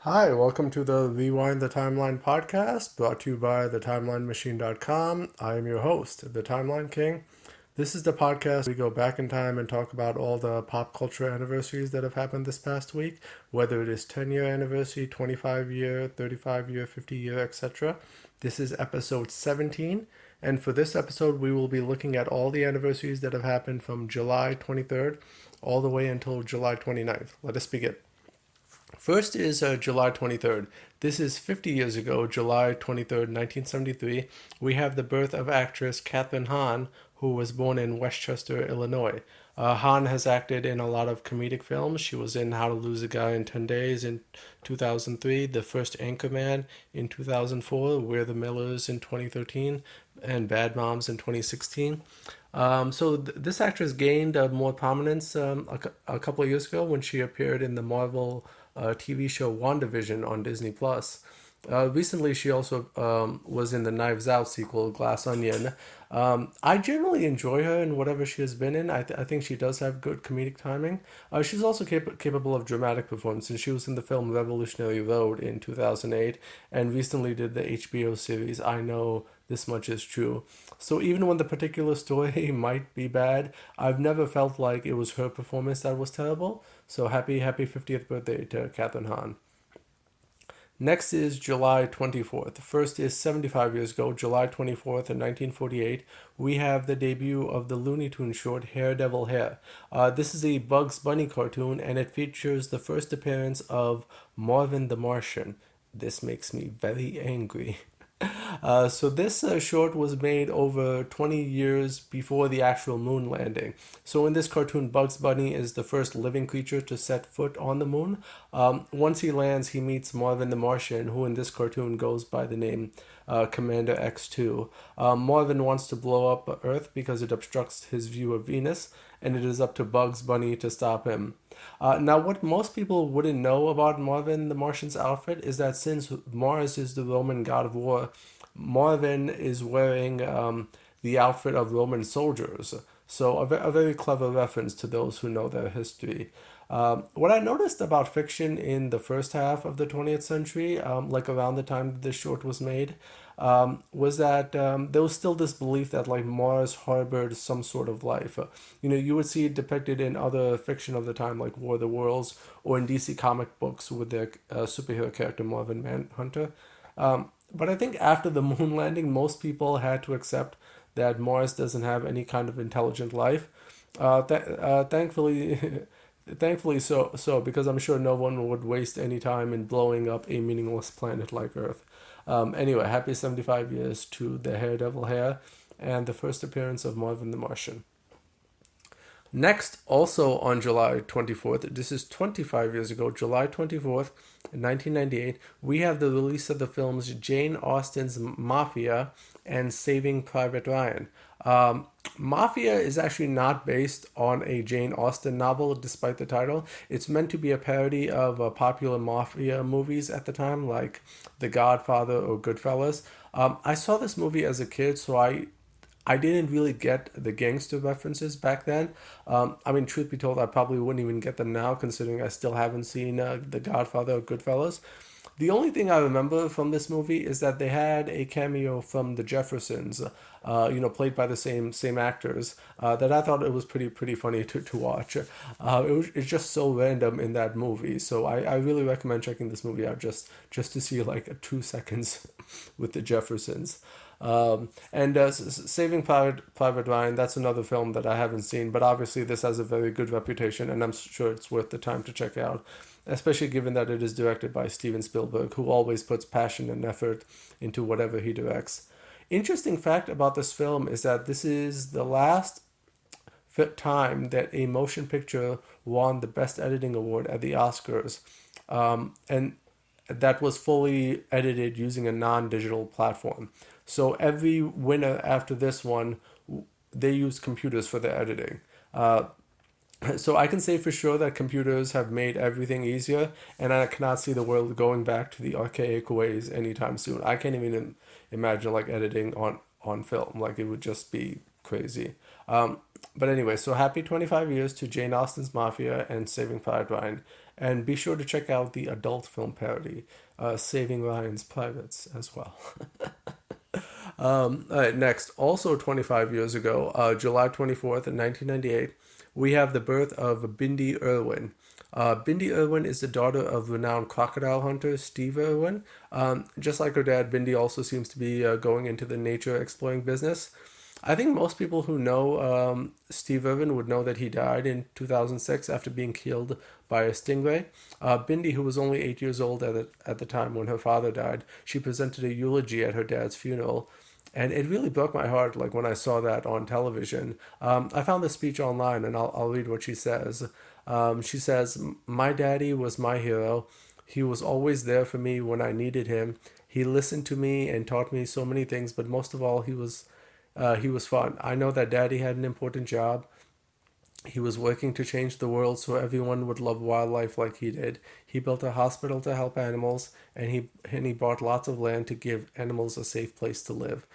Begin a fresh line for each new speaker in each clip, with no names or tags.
Hi, welcome to the Rewind the Timeline podcast brought to you by thetimelinemachine.com. I am your host, the Timeline King. This is the podcast where we go back in time and talk about all the pop culture anniversaries that have happened this past week, whether it is 10-year anniversary, 25-year, 35-year, 50-year, etc. This is episode 17, and for this episode, we will be looking at all the anniversaries that have happened from July 23rd all the way until July 29th. Let us begin. First is July 23rd. This is 50 years ago, July 23rd, 1973. We have the birth of actress Kathryn Hahn, who was born in Westchester, Illinois. Hahn has acted in a lot of comedic films. She was in How to Lose a Guy in 10 Days in 2003, The First Anchorman in 2004, We're the Millers in 2013, and Bad Moms in 2016. This actress gained more prominence a couple of years ago when she appeared in the Marvel TV show WandaVision on Disney Plus. Recently, she also was in the Knives Out sequel, Glass Onion. I generally enjoy her in whatever she has been in. I think she does have good comedic timing. She's also capable of dramatic performance, and she was in the film Revolutionary Road in 2008 and recently did the HBO series I Know This Much Is True. So even when the particular story might be bad, I've never felt like it was her performance that was terrible. So happy 50th birthday to Kathryn Hahn. Next is July 24th. First is 75 years ago, July 24th, 1948. We have the debut of the Looney Tunes short Hair Devil Hair. This is a Bugs Bunny cartoon and it features the first appearance of Marvin the Martian. This makes me very angry. This short was made over 20 years before the actual moon landing. So in this cartoon, Bugs Bunny is the first living creature to set foot on the moon. Once he lands, he meets Marvin the Martian, who in this cartoon goes by the name Commander X2. Marvin wants to blow up Earth because it obstructs his view of Venus, and it is up to Bugs Bunny to stop him. Now, what most people wouldn't know about Marvin the Martian's outfit is that since Mars is the Roman god of war, Marvin is wearing the outfit of Roman soldiers. So, a very clever reference to those who know their history. What I noticed about fiction in the first half of the 20th century, like around the time this short was made, was that there was still this belief that like Mars harbored some sort of life. You would see it depicted in other fiction of the time, like War of the Worlds, or in DC comic books with their superhero character Marvin Manhunter. But I think after the moon landing, most people had to accept that Mars doesn't have any kind of intelligent life. Thankfully, thankfully so because I'm sure no one would waste any time in blowing up a meaningless planet like Earth. Anyway, happy 75 years to the Hair Devil Hair and the first appearance of Marvin the Martian. Next, also on July 24th, this is 25 years ago, July 24th, 1998, we have the release of the films Jane Austen's Mafia and Saving Private Ryan. Mafia is actually not based on a Jane Austen novel, despite the title. It's meant to be a parody of popular mafia movies at the time, like The Godfather or Goodfellas. I saw this movie as a kid, so I didn't really get the gangster references back then. I mean, truth be told, I probably wouldn't even get them now, considering I still haven't seen The Godfather or Goodfellas. The only thing I remember from this movie is that they had a cameo from the Jeffersons, played by the same actors. That I thought it was pretty funny to watch. It's just so random in that movie, so I really recommend checking this movie out just to see like 2 seconds with the Jeffersons. Saving Private Ryan, that's another film that I haven't seen, but obviously this has a very good reputation, and I'm sure it's worth the time to check out, especially given that it is directed by Steven Spielberg, who always puts passion and effort into whatever he directs. Interesting fact about this film is that this is the last time that a motion picture won the Best Editing Award at the Oscars. And that was fully edited using a non-digital platform. So every winner after this one, they used computers for their editing. So I can say for sure that computers have made everything easier, and I cannot see the world going back to the archaic ways anytime soon. I can't even imagine like editing on film. Like it would just be crazy. But anyway, so happy 25 years to Jane Austen's Mafia and Saving Private Ryan. And be sure to check out the adult film parody, Saving Ryan's Privates, as well. All right, next, also 25 years ago, July 24th, 1998, we have the birth of Bindi Irwin. Bindi Irwin is the daughter of renowned crocodile hunter Steve Irwin. Just like her dad, Bindi also seems to be going into the nature exploring business. I think most people who know Steve Irwin would know that he died in 2006 after being killed by a stingray. Bindi, who was only 8 years old at the time when her father died, she presented a eulogy at her dad's funeral. And it really broke my heart, like when I saw that on television. I found the speech online, and I'll read what she says. She says, "My daddy was my hero. He was always there for me when I needed him. He listened to me and taught me so many things, but most of all, he was fun. I know that Daddy had an important job. He was working to change the world so everyone would love wildlife like he did. He built a hospital to help animals, and he bought lots of land to give animals a safe place to live.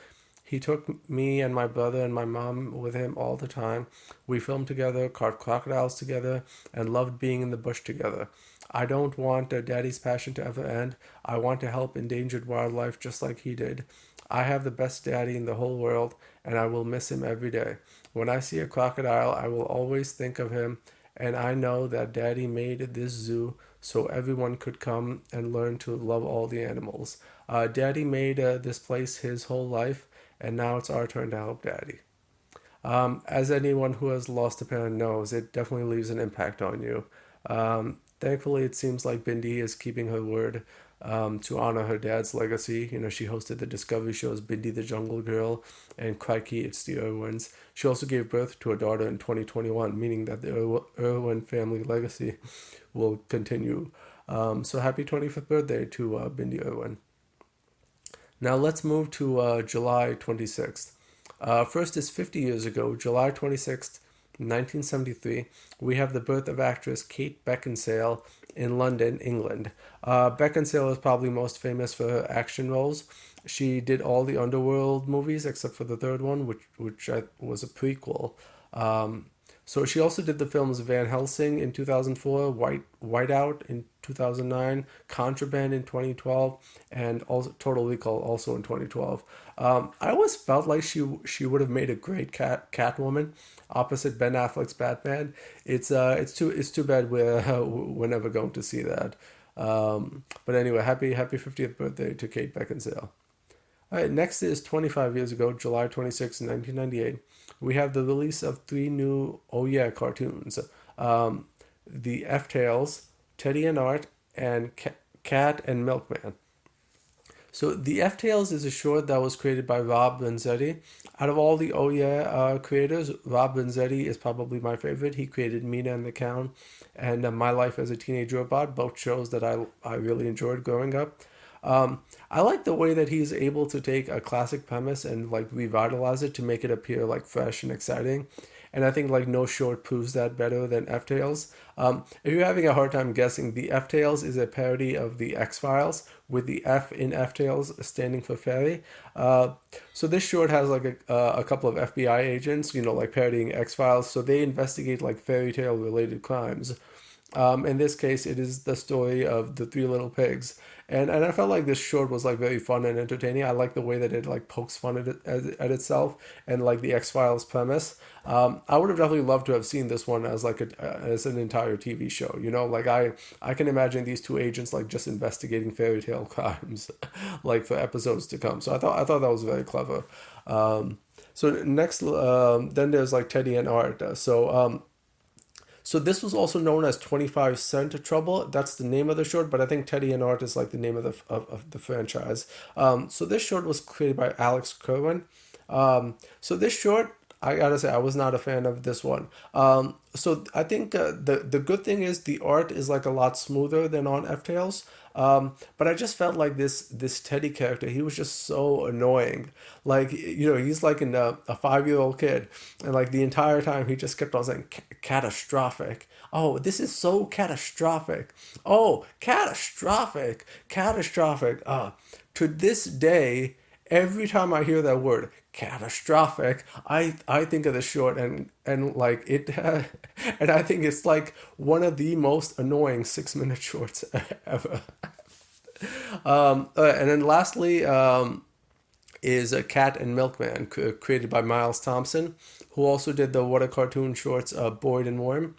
He took me and my brother and my mom with him all the time. We filmed together, caught crocodiles together, and loved being in the bush together. I don't want Daddy's passion to ever end. I want to help endangered wildlife just like he did. I have the best daddy in the whole world, and I will miss him every day. When I see a crocodile, I will always think of him, and I know that Daddy made this zoo so everyone could come and learn to love all the animals. Daddy made this place his whole life, and now it's our turn to help Daddy." As anyone who has lost a parent knows, it definitely leaves an impact on you. Thankfully, it seems like Bindi is keeping her word to honor her dad's legacy. You know, she hosted the Discovery shows Bindi the Jungle Girl and Crikey, It's the Irwins. She also gave birth to a daughter in 2021, meaning that the Irwin family legacy will continue. So happy 25th birthday to Bindi Irwin. Now let's move to July 26th. First is 50 years ago, July 26th, 1973, we have the birth of actress Kate Beckinsale in London, England. Beckinsale is probably most famous for her action roles. She did all the Underworld movies except for the third one, which was a prequel. So she also did the films Van Helsing in 2004, Whiteout in 2009, Contraband in 2012, and also Total Recall also in 2012. I always felt like she would have made a great Catwoman opposite Ben Affleck's Batman. It's too bad we're never going to see that. But anyway, happy 50th birthday to Kate Beckinsale. All right, next is 25 years ago, July 26, 1998. We have the release of three new Oh Yeah cartoons. The F-Tails, Teddy and Art, and Cat and Milkman. So the F-Tails is a short that was created by Rob Renzetti. Out of all the Oh Yeah creators, Rob Renzetti is probably my favorite. He created Mina and the Cow and My Life as a Teenage Robot, both shows that I really enjoyed growing up. I like the way that he's able to take a classic premise and like revitalize it to make it appear like fresh and exciting. And I think like no short proves that better than F-Tails. If you're having a hard time guessing, the F-Tails is a parody of the X-Files with the F in F-Tails standing for fairy. So this short has like a couple of FBI agents, you know, like parodying X-Files. So they investigate like fairy tale related crimes. In this case, it is the story of the Three Little Pigs, and I felt like this short was like very fun and entertaining. I like the way that it like pokes fun at itself and like the X Files premise. I would have definitely loved to have seen this one as like as an entire TV show. You know, like I can imagine these two agents like just investigating fairy tale crimes, like for episodes to come. So I thought that was very clever. So next, then there's like Teddy and Art. So this was also known as 25 Cent Trouble. That's the name of the short, but I think Teddy and Art is like the name of the franchise. So this short was created by Alex Kerwin. So this short, I gotta say, I was not a fan of this one. So I think the good thing is the art is like a lot smoother than on F-Tails. But I just felt like this Teddy character, he was just so annoying. Like, you know, he's like a 5-year-old kid, and like the entire time he just kept on saying catastrophic. Oh, this is so catastrophic. Oh, catastrophic, catastrophic. To this day, every time I hear that word, catastrophic. I think of the short and like it, and I think it's like one of the most annoying 6 minute shorts ever. And then lastly, is a Cat and Milkman, created by Miles Thompson, who also did the water cartoon shorts Boyd and Worm.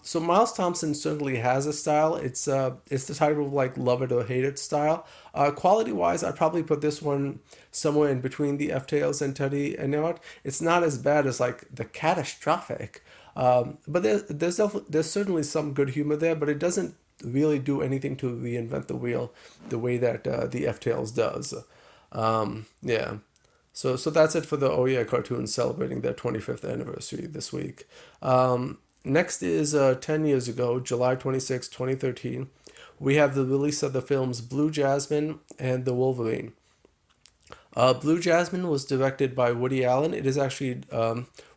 So Miles Thompson certainly has a style. It's the type of like love it or hate it style. Quality wise, I'd probably put this one somewhere in between the F Tales and Teddy and Nod. It's not as bad as like the catastrophic, but there's certainly some good humor there, but it doesn't really do anything to reinvent the wheel the way that the F Tales does. Yeah. So that's it for the Oh Yeah cartoons celebrating their 25th anniversary this week. Next is 10 years ago, July 26, 2013. We have the release of the films Blue Jasmine and The Wolverine. Blue Jasmine was directed by Woody Allen. It is actually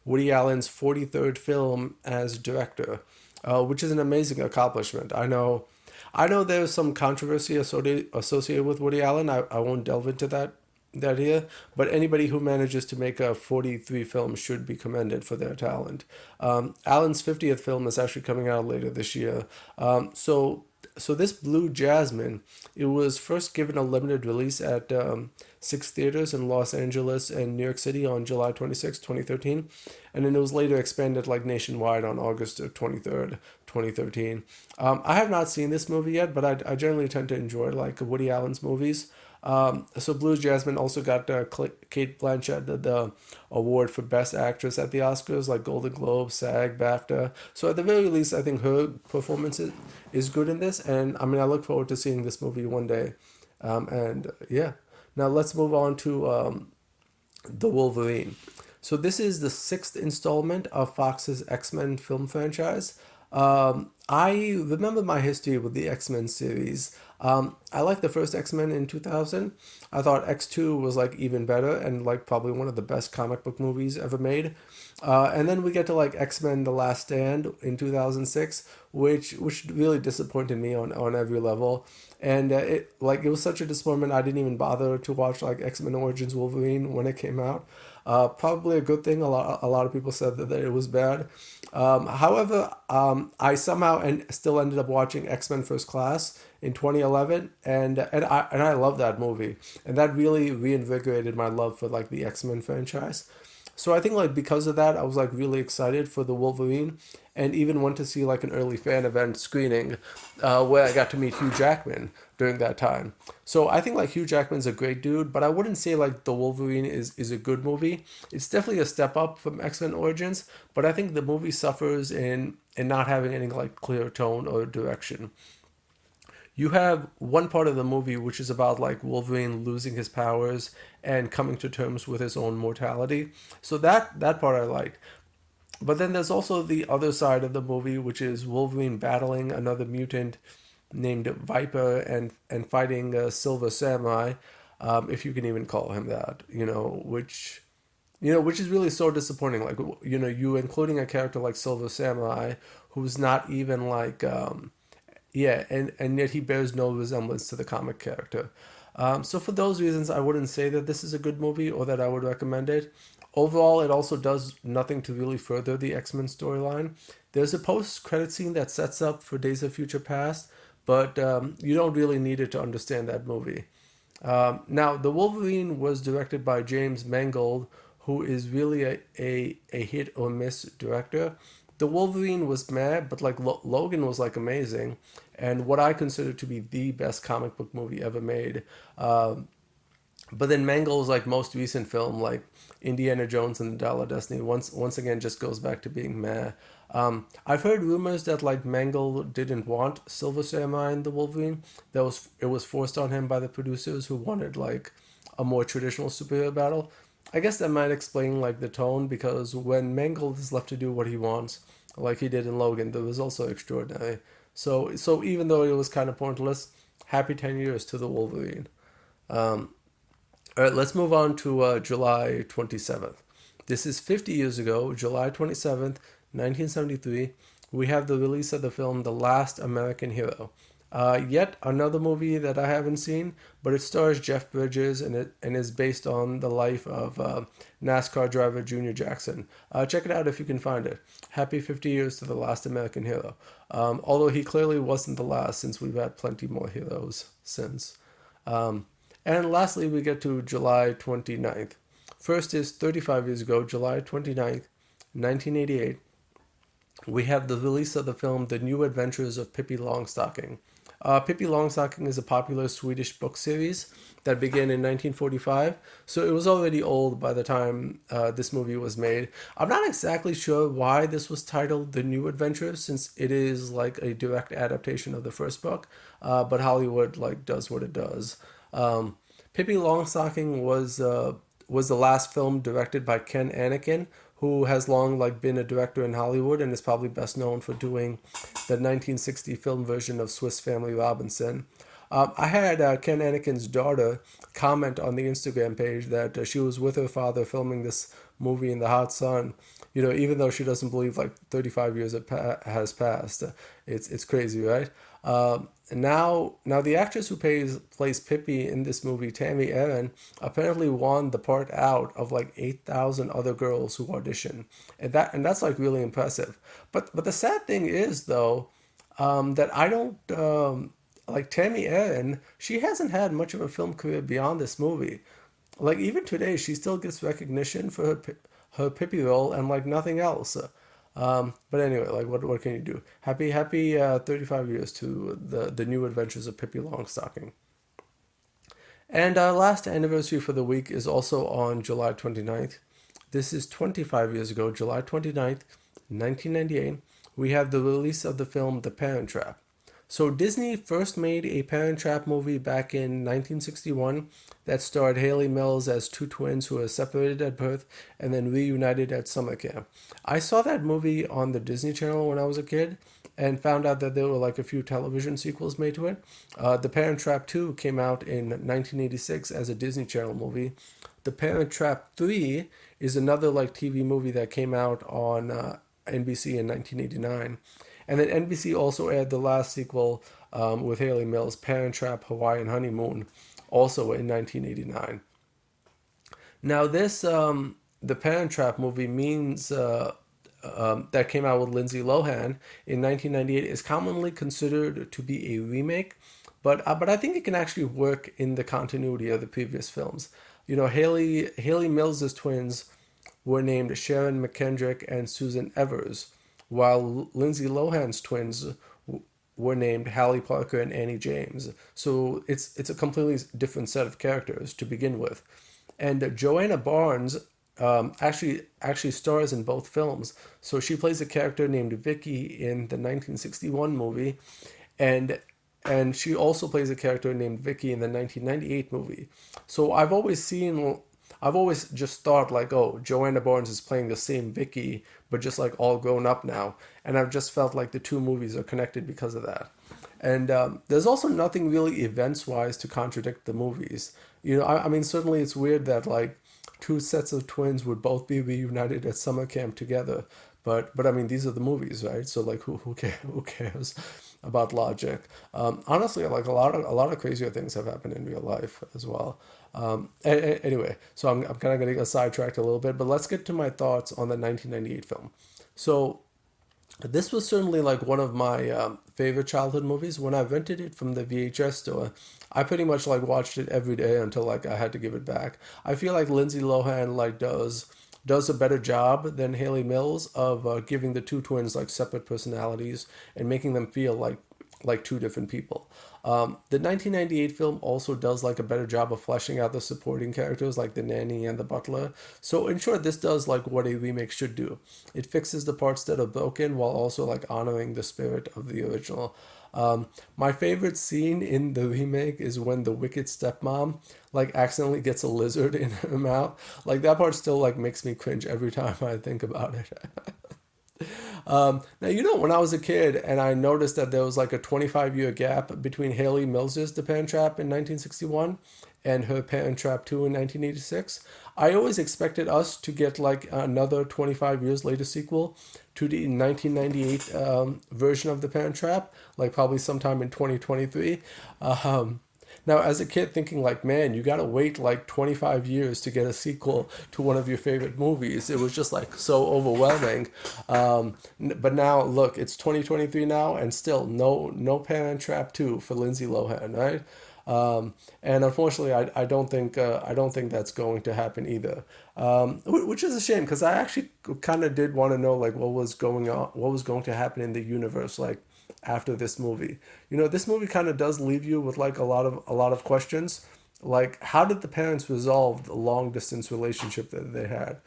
Woody Allen's 43rd film as director, which is an amazing accomplishment. I know there's some controversy associated with Woody Allen. I won't delve into that here, but anybody who manages to make a 43 film should be commended for their talent. Allen's 50th film is actually coming out later this year. So this Blue Jasmine, it was first given a limited release at 6 theaters in Los Angeles and New York City on July 26, 2013, and then it was later expanded like nationwide on August 23rd, 2013. I have not seen this movie yet, but I generally tend to enjoy like Woody Allen's movies. So Blue Jasmine also got Kate Blanchett the award for Best Actress at the Oscars, like Golden Globe, SAG, BAFTA. So at the very least, I think her performance is good in this, and I mean I look forward to seeing this movie one day. And yeah, now let's move on to the Wolverine. So this is the sixth installment of Fox's X-Men film franchise. I remember my history with the X-Men series. I liked the first X-Men in 2000. I thought X2 was like even better and like probably one of the best comic book movies ever made. And then we get to like X-Men The Last Stand in 2006, which really disappointed me on every level. And it was such a disappointment I didn't even bother to watch like X-Men Origins Wolverine when it came out. Probably a good thing. A lot of people said that it was bad. However, I somehow and still ended up watching X-Men First Class in 2011, and I love that movie, and that really reinvigorated my love for like the X-Men franchise. So I think like because of that, I was like really excited for the Wolverine, and even went to see like an early fan event screening, where I got to meet Hugh Jackman during that time. So I think like Hugh Jackman's a great dude, but I wouldn't say like the Wolverine is a good movie. It's definitely a step up from X-Men Origins, but I think the movie suffers in not having any like clear tone or direction. You have one part of the movie which is about like Wolverine losing his powers and coming to terms with his own mortality. So that part I like. But then there's also the other side of the movie, which is Wolverine battling another mutant named Viper and fighting a Silver Samurai, if you can even call him that. Which is really so disappointing. Like you including a character like Silver Samurai, who's not even like yeah, and yet he bears no resemblance to the comic character. So for those reasons, I wouldn't say that this is a good movie or that I would recommend it. Overall, it also does nothing to really further the X-Men storyline. There's a post-credit scene that sets up for Days of Future Past, but you don't really need it to understand that movie. Now, The Wolverine was directed by James Mangold, who is really a hit or miss director. The Wolverine was mad, but like Logan was like amazing, and what I consider to be the best comic book movie ever made. But then Mangold's like most recent film, like Indiana Jones and the Dial of Destiny, once again just goes back to being meh. I've heard rumors that like Mangold didn't want Silver Samurai in the Wolverine. It was forced on him by the producers who wanted like a more traditional superhero battle. I guess that might explain like the tone, because when Mangold is left to do what he wants, like he did in Logan, the results are extraordinary. So even though it was kind of pointless, happy 10 years to the Wolverine. All right, let's move on to July 27th. This is 50 years ago, July 27th, 1973. We have the release of the film The Last American Hero. Yet another movie that I haven't seen, but it stars Jeff Bridges and is based on the life of NASCAR driver Junior Jackson. Check it out if you can find it. Happy 50 years to the last American hero. Although he clearly wasn't the last, since we've had plenty more heroes since. And lastly, we get to July 29th. First is 35 years ago, July 29th, 1988. We have the release of the film The New Adventures of Pippi Longstocking. Pippi Longstocking is a popular Swedish book series that began in 1945, so it was already old by the time this movie was made. I'm not exactly sure why this was titled The New Adventures, since it is like a direct adaptation of the first book, but Hollywood like does what it does. Pippi Longstocking was the last film directed by Ken Anakin, who has long like been a director in Hollywood and is probably best known for doing the 1960 film version of Swiss Family Robinson. I had Ken Anakin's daughter comment on the Instagram page that she was with her father filming this movie in the hot sun. You know, even though she doesn't believe like 35 years has passed. It's crazy, right? Now the actress who plays Pippi in this movie, Tammy Aaron, apparently won the part out of like 8,000 other girls who auditioned, and that's like really impressive. But the sad thing is though, that I don't like Tammy Aaron. She hasn't had much of a film career beyond this movie. Like even today, she still gets recognition for her Pippi role and like nothing else. But anyway, like what can you do? Happy 35 years to the new adventures of Pippi Longstocking. And our last anniversary for the week is also on July 29th. This is 25 years ago, July 29th, 1998. We have the release of the film The Parent Trap. So Disney first made a Parent Trap movie back in 1961 that starred Haley Mills as two twins who were separated at birth and then reunited at summer camp. I saw that movie on the Disney Channel when I was a kid and found out that there were like a few television sequels made to it. The Parent Trap 2 came out in 1986 as a Disney Channel movie. The Parent Trap 3 is another like TV movie that came out on NBC in 1989. And then NBC also aired the last sequel with Haley Mills, Parent Trap Hawaiian Honeymoon, also in 1989. Now this, the Parent Trap movie means that came out with Lindsay Lohan in 1998 is commonly considered to be a remake, but I think it can actually work in the continuity of the previous films. You know, Haley Mills's twins were named Sharon McKendrick and Susan Evers, while Lindsay Lohan's twins were named Hallie Parker and Annie James. So it's a completely different set of characters to begin with. And Joanna Barnes actually stars in both films. So she plays a character named Vicky in the 1961 movie, and she also plays a character named Vicky in the 1998 movie. So I've always just thought like, oh, Joanna Barnes is playing the same Vicky, but just like all grown up now. And I've just felt like the two movies are connected because of that. And there's also nothing really events-wise to contradict the movies. You know, I mean, certainly it's weird that like two sets of twins would both be reunited at summer camp together. But I mean, these are the movies, right? So like, who cares about logic? Honestly, like a lot of crazier things have happened in real life as well. Anyway, so I'm kind of going to get sidetracked a little bit, but let's get to my thoughts on the 1998 film. So this was certainly like one of my favorite childhood movies. When I rented it from the VHS store, I pretty much like watched it every day until like I had to give it back. I feel like Lindsay Lohan like does a better job than Haley Mills of giving the two twins like separate personalities and making them feel like two different people. The 1998 film also does like a better job of fleshing out the supporting characters like the nanny and the butler. So in short, this does like what a remake should do. It fixes the parts that are broken while also like honoring the spirit of the original. My favorite scene in the remake is when the wicked stepmom like accidentally gets a lizard in her mouth. Like that part still like makes me cringe every time I think about it. Now, you know, when I was a kid and I noticed that there was like a 25-year gap between Haley Mills's The Parent Trap in 1961 and her Parent Trap 2 in 1986, I always expected us to get like another 25 years later sequel to the 1998 version of The Parent Trap, like probably sometime in 2023. Um, Now, as a kid, thinking like, man, you gotta wait like 25 years to get a sequel to one of your favorite movies. It was just like so overwhelming. But now, look, it's 2023 now, and still no Parent Trap 2 for Lindsay Lohan, right? And unfortunately, I don't think that's going to happen either, which is a shame because I actually kind of did want to know like what was going on, what was going to happen in the universe, like after this movie. This movie kind of does leave you with like a lot of questions. Like, how did the parents resolve the long distance relationship that they had?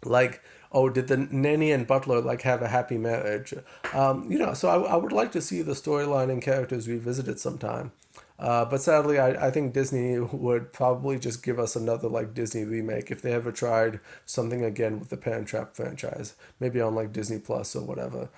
Like, oh, did the nanny and butler like have a happy marriage? So I would like to see the storyline and characters revisited sometime. But sadly, I think Disney would probably just give us another like Disney remake if they ever tried something again with the Parent Trap franchise, maybe on like Disney Plus or whatever.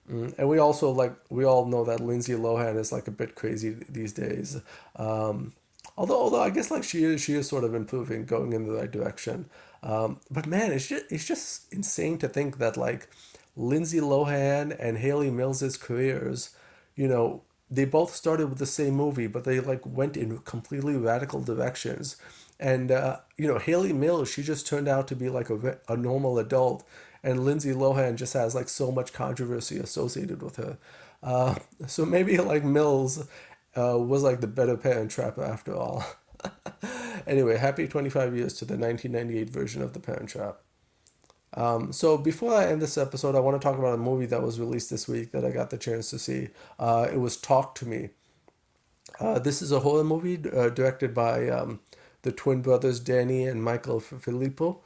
And we all know that Lindsay Lohan is like a bit crazy these days. Although I guess like she is sort of improving, going in the right direction. But man, it's just insane to think that like Lindsay Lohan and Haley Mills's careers, you know, they both started with the same movie, but they like went in completely radical directions. And Haley Mills, she just turned out to be like a normal adult, and Lindsay Lohan just has like so much controversy associated with her. So maybe like Mills was like the better Parent Trap after all. Anyway, happy 25 years to the 1998 version of The Parent Trap. So before I end this episode, I want to talk about a movie that was released this week that I got the chance to see. It was Talk to Me. This is a horror movie directed by the twin brothers Danny and Michael Filippo.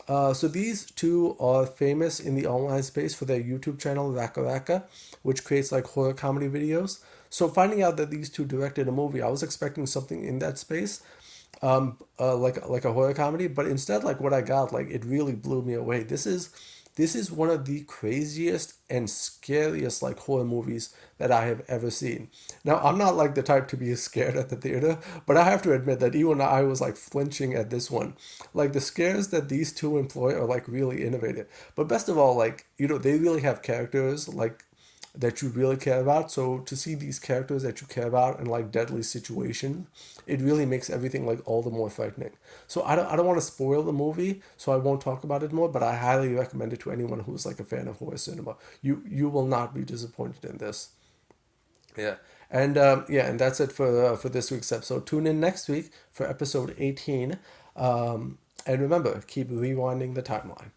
So these two are famous in the online space for their YouTube channel Raka Raka, which creates like horror comedy videos. So finding out that these two directed a movie, I was expecting something in that space, like a horror comedy, but instead, like what I got, like it really blew me away. This is one of the craziest and scariest like horror movies that I have ever seen. Now, I'm not like the type to be scared at the theater, but I have to admit that even I was like flinching at this one. Like the scares that these two employ are like really innovative. But best of all, like, they really have characters like that you really care about. So to see these characters that you care about in like deadly situations, it really makes everything like all the more frightening. So I don't want to spoil the movie, so I won't talk about it more. But I highly recommend it to anyone who's like a fan of horror cinema. You will not be disappointed in this. Yeah. And that's it for this week's episode. Tune in next week for episode 18. And remember, keep rewinding the timeline.